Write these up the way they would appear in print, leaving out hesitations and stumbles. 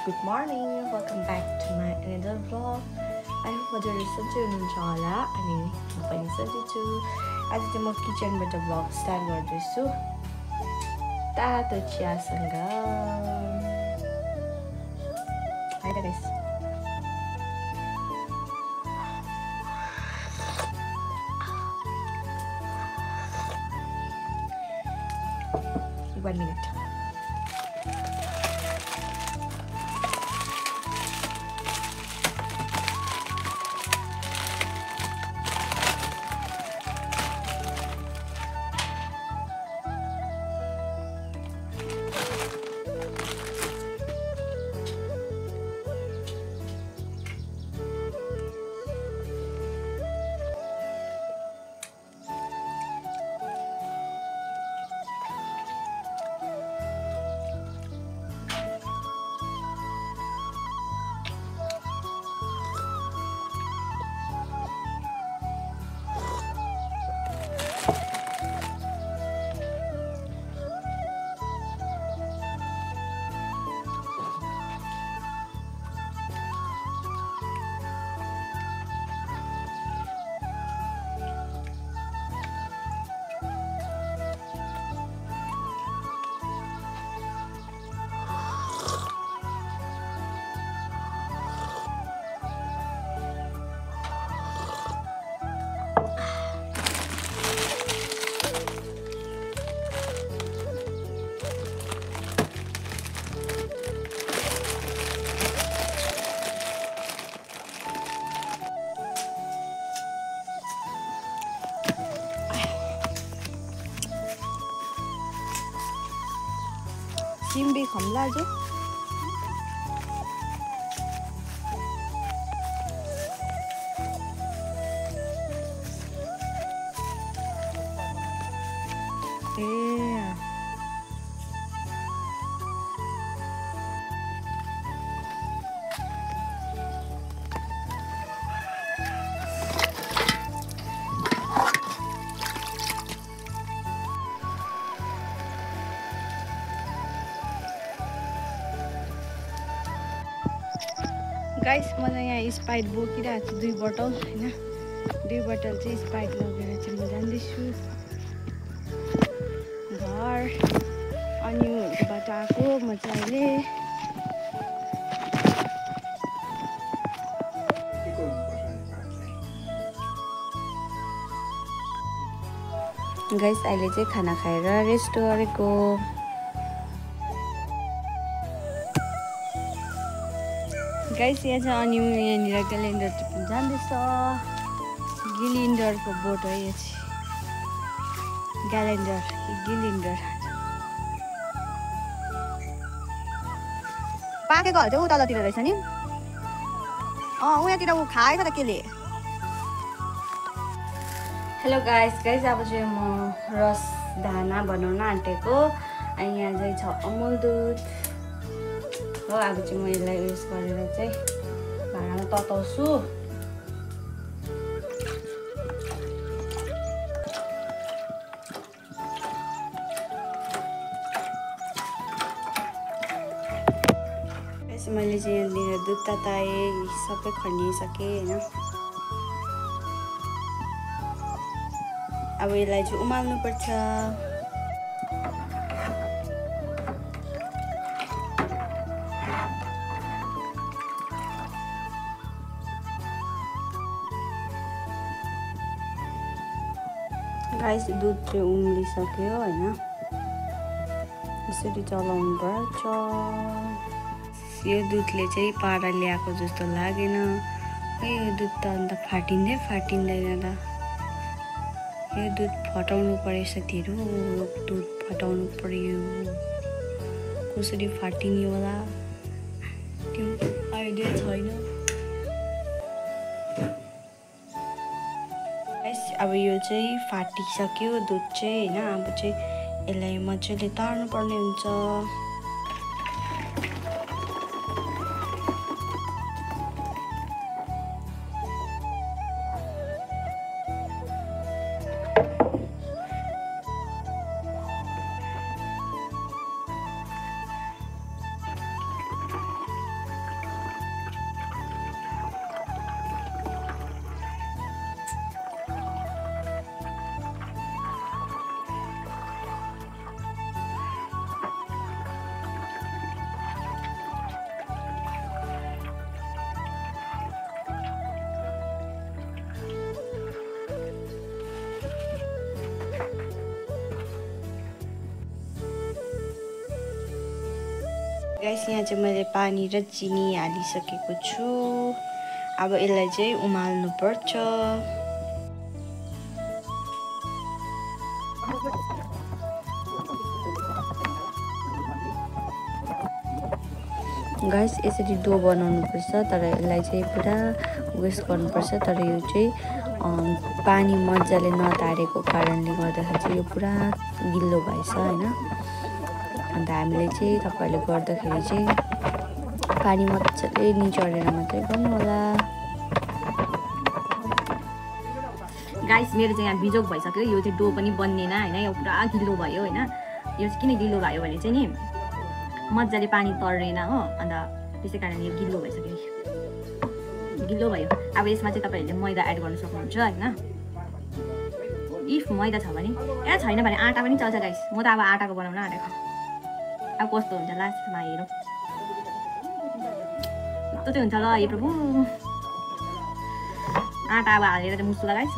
Good morning, welcome back to my another vlog. I hope हजुरहरू सन्चै हुनुहुन्छ होला अनि म पनि सन्चै छु। आज चाहिँ म किचनबाट भ्लग स्टार्ट गर्दैछु तातो चियासँग। Hi guys. One minute. Chim bị khổng la chứ. Guys मलाई यहाँ स्प्राइट बोकिरहेको छु 2 बोतल हैन 2 बोतल चाहिँ स्प्राइट लगेर चाहिँ म जान्दैछु घर अनि बाट आएको म चाहिँ अहिले गाइस अहिले चाहिँ खाना खाएर रेस्ट गरेको गाइस यहाँ चाहिँ अनि यहाँनिर ग्यालेन्डर टिप्न जाँदैछ गिलिन्डरको बोट हो यो चाहिँ ग्यालेन्डर गिलिन्डर पाकेकोहरू चाहिँ उतातिर रहेछ नि उहाँतिर ऊ खाएछ त केले हेलो गाइस अब चाहिँ म रस दाना बनाउन आँटेको अनि यहाँ चाहिँ छ अमुल दुध हो अब चाहिँ म यसलाई युज गरेर चाहिँ भाँडामा तताउँछु मैले चाहिँ यहाँनिर दुध तताएँ सबै खनिसकेँ होइन अब यसलाई चाहिँ उमाल्नु पर्छ गाइस दुध चाहिँ उम्लिसक्यो हैन यसरी चलाउनु पर्छ यो दुधले चाहिँ पारा ल्याएको जस्तो लागेन खै यो दुध त अन्त फाटिँदैन त यो दुध फटाउनु पर्यो साथीहरु दुध फटाउनु पर्यो कसरी फाटिने होला त्यो आइडिया छैन अब यो चाहिँ फाटिसक्यो दुध चाहिँ हैन अब चाहिँ यसलाई मजाले तार्नु पर्ने हुन्छ गाइस यहाँ चाहिँ मैले पानी र चिनी हालिसकेको छु। अब यसलाई चाहिँ उमाल्नु पर्छ। गाइस यसरी डो बनाउनु पर्छ, तर यसलाई चाहिँ पुरा वेस्ट गर्नुपर्छ। तर यो चाहिँ पानी मजाले नतारेको कारणले गर्दाखेरि चाहिँ यो पुरा गिलो भएछ हैन। अन्त हामीले चाहिँ तपाईहरुले गर्दाखेरि चाहिँ पानी मजाले निचोरेर मात्रै गर्नु होला। गाइस मेरो चाहिँ यहाँ बिजोक भइसक्यो। यो चाहिँ डो पनि बन्नेन हैन, यो पुरा गिलो भयो हैन। यो चाहिँ किन गिलो भयो भने चाहिँ नि मजाले पानी तरेन हो, अन्त त्यसै कारण यो गिलो भइसक्यो, गिलो भयो। अब यसमा चाहिँ तपाईहरुले मैदा एड गर्न सक्नुहुन्छ हैन। इफ मैदा छ भने छैन भने आटा पनि चल्छ गाइस। म त अब आटाको बनाउन आँटेको। अब कस्तो हुन्छ लास्टमा हेरौँ। कस्तो चाहिँ हुन्छ ल हे प्रभु। आटा अब हालेर चाहिँ मुस्छु ल गाइस।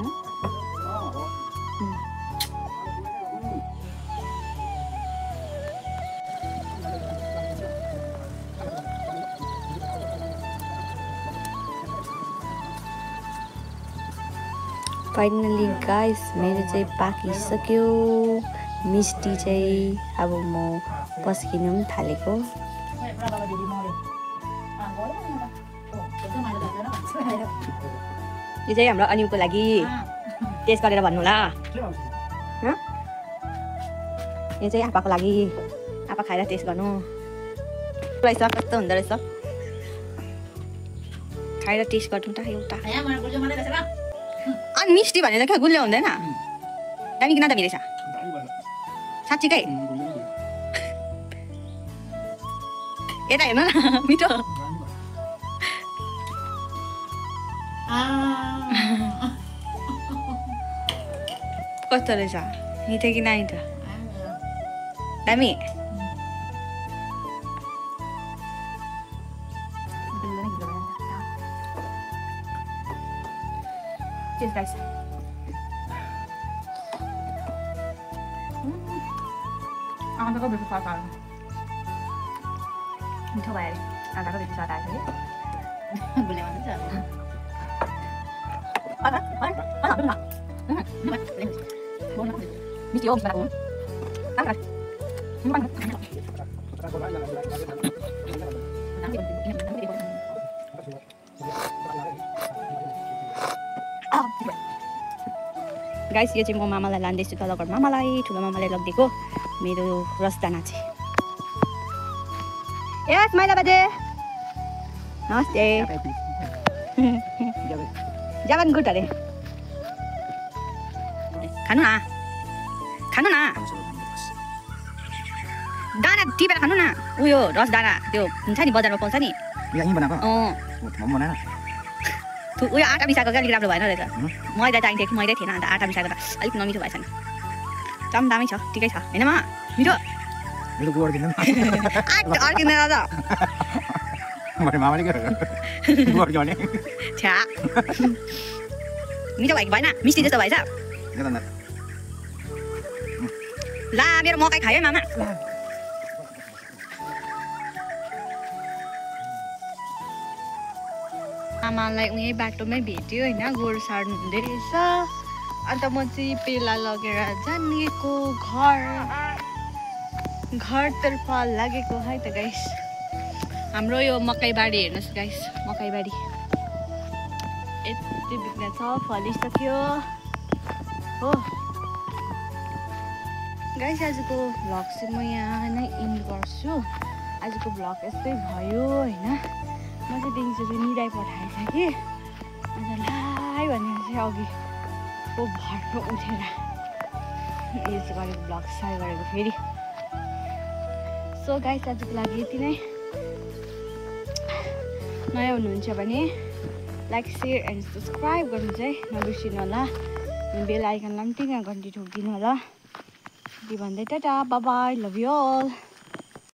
फाइनली गाइस मेरो चाहिँ पाकिसक्यो मिस्टी चाहिँ। अब म पस्किनु पनि थालेको। यो चाहिँ हाम्रो अनिउको लागि टेस्ट गरेर भन्नु ल। यो चाहिँ आपाको लागि, आपा खाएर टेस्ट गर्नु रहेछ कस्तो हुँदो रहेछ। खाएर टेस्ट गर्नु त एउटा। अनि मिस्टी भनेर क्या गुलियो हुँदैन। दामी किन दामी रहेछ साँच्चीकै। यता हेर्नु न मिठो। कस्तो रहेछ मिठो कि नाइ त दामी। Cheers guys. आटा को बेसी स्वाद आयो। मिठो भयो अरे। आटाको बेसी स्वाद आयो है। गुलियो हुन्छ। मिठो हो बनाएको। गाइस यो चाहिँ म मामालाई लाँदैछु तल घर। मामालाई ठुलो मामाले लगिदिएको मेरो रसदाना चाहिँ। यस माइला बाजे नमस्ते। जापान गुड अरे। खानु न खानु न दाना टिपेर खानु न। उयो रसदाना त्यो हुन्छ नि बजारमा पाउँछ नि। यही बनाएको बनाएन उयो आटा मिसाएको चाहिँ अलिक राम्रो भएन रहेछ। मैदा चाहिन्थ्यो कि मैदै थिएन, अन्त आटा मिसाएको त अलिक नमिठो भएछ नि। चम दामी छ ठिकै छ होइन मा मिठो। मेरो गोबर किन्न अर्किँदैन त मामाले गोबर गर्ने छ्या मिठो भएको भएन मिस्टी जस्तो भएछ। ला मेरो मकै खायो मामा। आमालाई उही बाटोमै भेट्यो होइन, गोरु सार्नु हुँदै रहेछ। अन्त म चाहिँ पेला लगेर जानेको घरतर्फ लागेको है त गाइस। हाम्रो यो मकैबारी हेर्नुहोस् गाइस, मकैबारी यति बिग्न छ, फलिसक्यो हो गाइस। आजको भ्लग चाहिँ म यहाँ नै इन्ड गर्छु। आजको भ्लग यस्तै भयो होइन। म चाहिँ दिउँसो निदाइ पठाएछ कि, अन्त लाइ भनेर चाहिँ अघिको भरमा उठेर यो चाहिँ गरेको भ्लग स्टार्ट गरेको फेरि। सो गाइस आजको लागि यति नै। नयाँ हुनुहुन्छ भने लाइक सेयर एन्ड सब्सक्राइब गर्नु चाहिँ नबिर्सिनु होला। बेल आइकनलाई पनि टिङ्गा घन्टी ठोकिदिनु होला। यति भन्दै टाटा bye bye love you all.